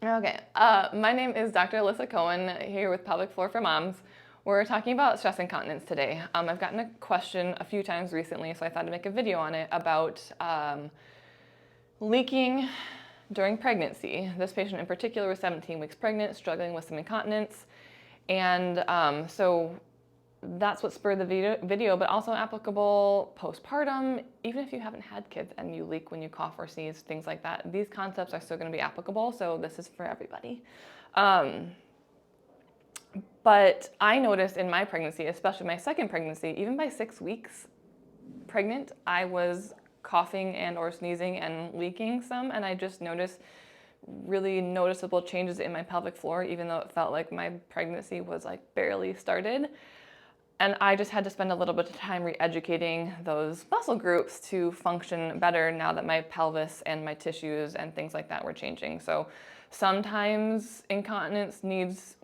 Okay, my name is Dr. Alyssa Cohen here with Pelvic Floor for Moms. We're talking about stress incontinence today. I've gotten a question a few times recently, so I thought I'd make a video on it about leaking during pregnancy. This patient in particular was 17 weeks pregnant, struggling with some incontinence, and so that's what spurred the video, but also applicable postpartum, even if you haven't had kids and you leak when you cough or sneeze, things like that. These concepts are still going to be applicable, so this is for everybody. But I noticed in my pregnancy, especially my second pregnancy, even by 6 weeks pregnant, I was coughing and or sneezing and leaking some, and I just noticed really noticeable changes in my pelvic floor, even though it felt like my pregnancy was like barely started. And I just had to spend a little bit of time re-educating those muscle groups to function better now that my pelvis and my tissues and things like that were changing. So sometimes incontinence needs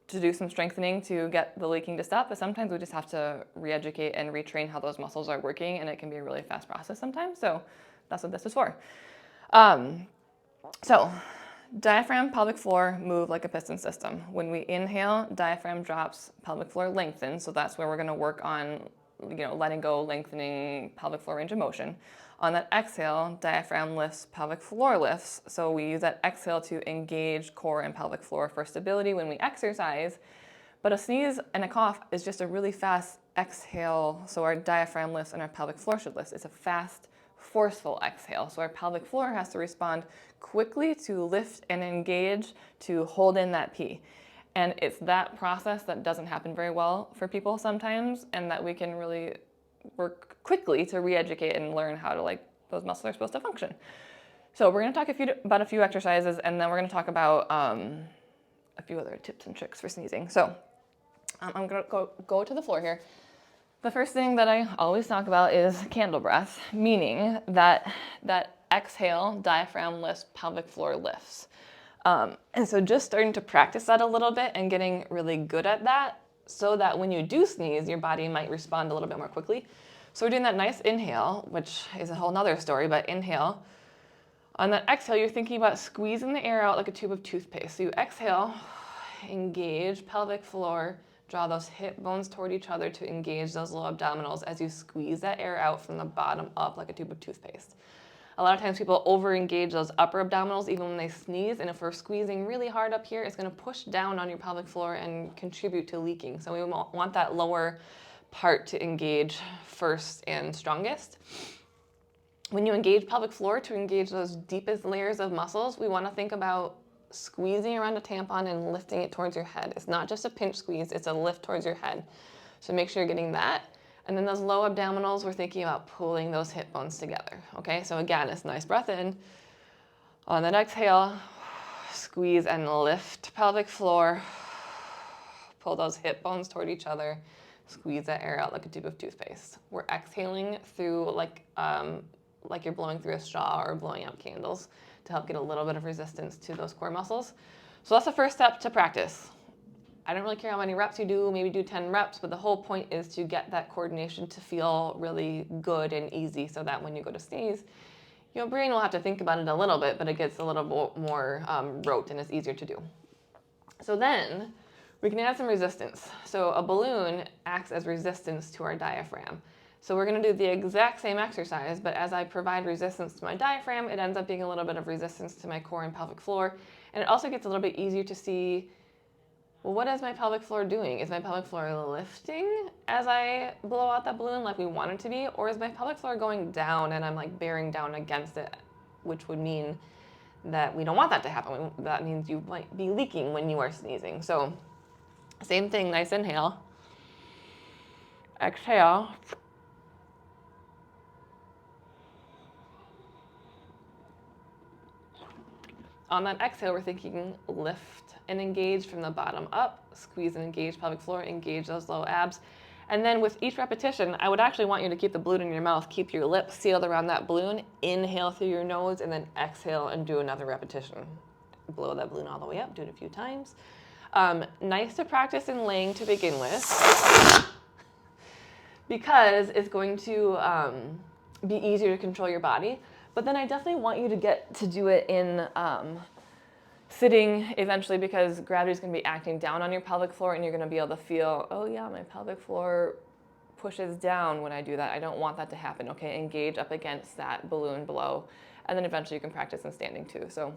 to do some strengthening to get the leaking to stop, but sometimes we just have to re-educate and retrain how those muscles are working, and it can be a really fast process sometimes. So that's what this is for. So diaphragm, pelvic floor move like a piston system. When we inhale, diaphragm drops, pelvic floor lengthens. So that's where we're going to work on, letting go, lengthening pelvic floor range of motion. On that exhale, diaphragm lifts, pelvic floor lifts. So we use that exhale to engage core and pelvic floor for stability when we exercise. But a sneeze and a cough is just a really fast exhale. So our diaphragm lifts and our pelvic floor should lift. It's a fast, forceful exhale. So our pelvic floor has to respond quickly to lift and engage to hold in that pee. And it's that process that doesn't happen very well for people sometimes, and that we can really work quickly to re-educate and learn how to, those muscles are supposed to function. So we're going to talk about a few exercises, and then we're going to talk about a few other tips and tricks for sneezing. So I'm going to go to the floor here. The first thing that I always talk about is candle breath, meaning that exhale, diaphragm lifts, pelvic floor lifts. And so just starting to practice that a little bit and getting really good at that, so that when you do sneeze, your body might respond a little bit more quickly. So we're doing that nice inhale, which is a whole nother story, but inhale. On that exhale, you're thinking about squeezing the air out like a tube of toothpaste. So you exhale, engage pelvic floor, draw those hip bones toward each other to engage those low abdominals as you squeeze that air out from the bottom up like a tube of toothpaste. A lot of times people over-engage those upper abdominals even when they sneeze, and if we're squeezing really hard up here, it's going to push down on your pelvic floor and contribute to leaking. So we want that lower part to engage first and strongest. When you engage pelvic floor to engage those deepest layers of muscles, we want to think about squeezing around a tampon and lifting it towards your head. It's not just a pinch squeeze, it's a lift towards your head. So make sure you're getting that. And then those low abdominals, we're thinking about pulling those hip bones together. Okay, so again, it's nice breath in. On that exhale, squeeze and lift pelvic floor. Pull those hip bones toward each other. Squeeze that air out like a tube of toothpaste. We're exhaling through like you're blowing through a straw or blowing out candles to help get a little bit of resistance to those core muscles. So that's the first step to practice. I don't really care how many reps you do, maybe do 10 reps, but the whole point is to get that coordination to feel really good and easy, so that when you go to sneeze, your brain will have to think about it a little bit, but it gets a little bit more rote and it's easier to do. So then we can add some resistance. So a balloon acts as resistance to our diaphragm. So we're going to do the exact same exercise, but as I provide resistance to my diaphragm, it ends up being a little bit of resistance to my core and pelvic floor. And it also gets a little bit easier to see, well, what is my pelvic floor doing? Is my pelvic floor lifting as I blow out that balloon like we want it to be? Or is my pelvic floor going down and I'm like bearing down against it, which would mean that we don't want that to happen. That means you might be leaking when you are sneezing. So same thing, nice inhale. Exhale. On that exhale, we're thinking lift and engage from the bottom up, squeeze and engage pelvic floor, engage those low abs. And then with each repetition, I would actually want you to keep the balloon in your mouth, keep your lips sealed around that balloon, inhale through your nose, and then exhale and do another repetition. Blow that balloon all the way up, do it a few times. Nice to practice in laying to begin with, because it's going to be easier to control your body. But then I definitely want you to get to do it in Sitting eventually, because gravity is going to be acting down on your pelvic floor, and you're going to be able to feel, oh yeah, my pelvic floor pushes down when I do that. I don't want that to happen. Okay, engage up against that balloon below. And then eventually you can practice in standing too. So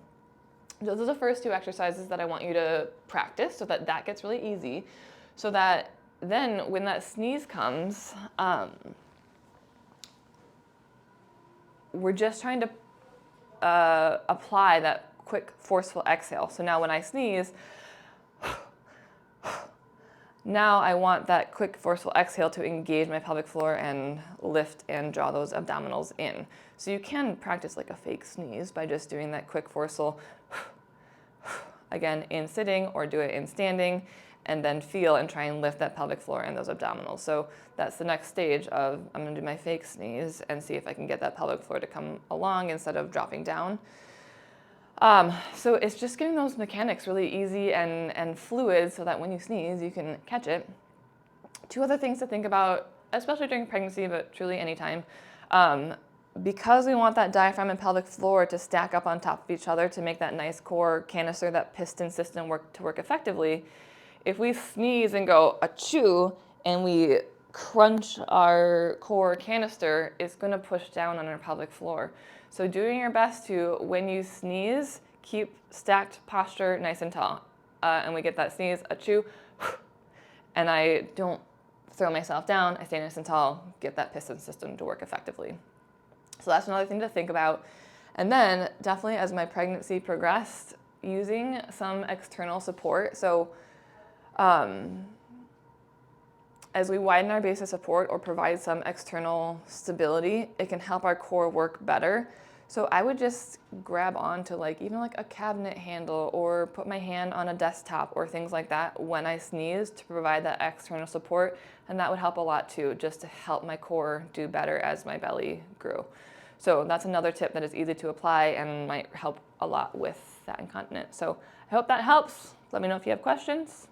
those are the first two exercises that I want you to practice so that that gets really easy. So that then when that sneeze comes, we're just trying to apply that quick, forceful exhale. So now when I sneeze, now I want that quick, forceful exhale to engage my pelvic floor and lift and draw those abdominals in. So you can practice like a fake sneeze by just doing that quick, forceful, again, in sitting, or do it in standing, and then feel and try and lift that pelvic floor and those abdominals. So that's the next stage of, I'm gonna do my fake sneeze and see if I can get that pelvic floor to come along instead of dropping down. So it's just getting those mechanics really easy and fluid so that when you sneeze, you can catch it. Two other things to think about, especially during pregnancy, but truly anytime. Because we want that diaphragm and pelvic floor to stack up on top of each other to make that nice core canister, that piston system work effectively, if we sneeze and go achoo and we crunch our core canister, it's going to push down on our pelvic floor. So doing your best to, when you sneeze, keep stacked posture nice and tall. And we get that sneeze, achoo, and I don't throw myself down, I stay nice and tall, get that piston system to work effectively. So that's another thing to think about. And then definitely as my pregnancy progressed, using some external support. So as we widen our base of support or provide some external stability, it can help our core work better. So I would just grab onto like even like a cabinet handle or put my hand on a desktop or things like that when I sneeze to provide that external support. And that would help a lot too, just to help my core do better as my belly grew. So that's another tip that is easy to apply and might help a lot with that incontinence. So I hope that helps. Let me know if you have questions.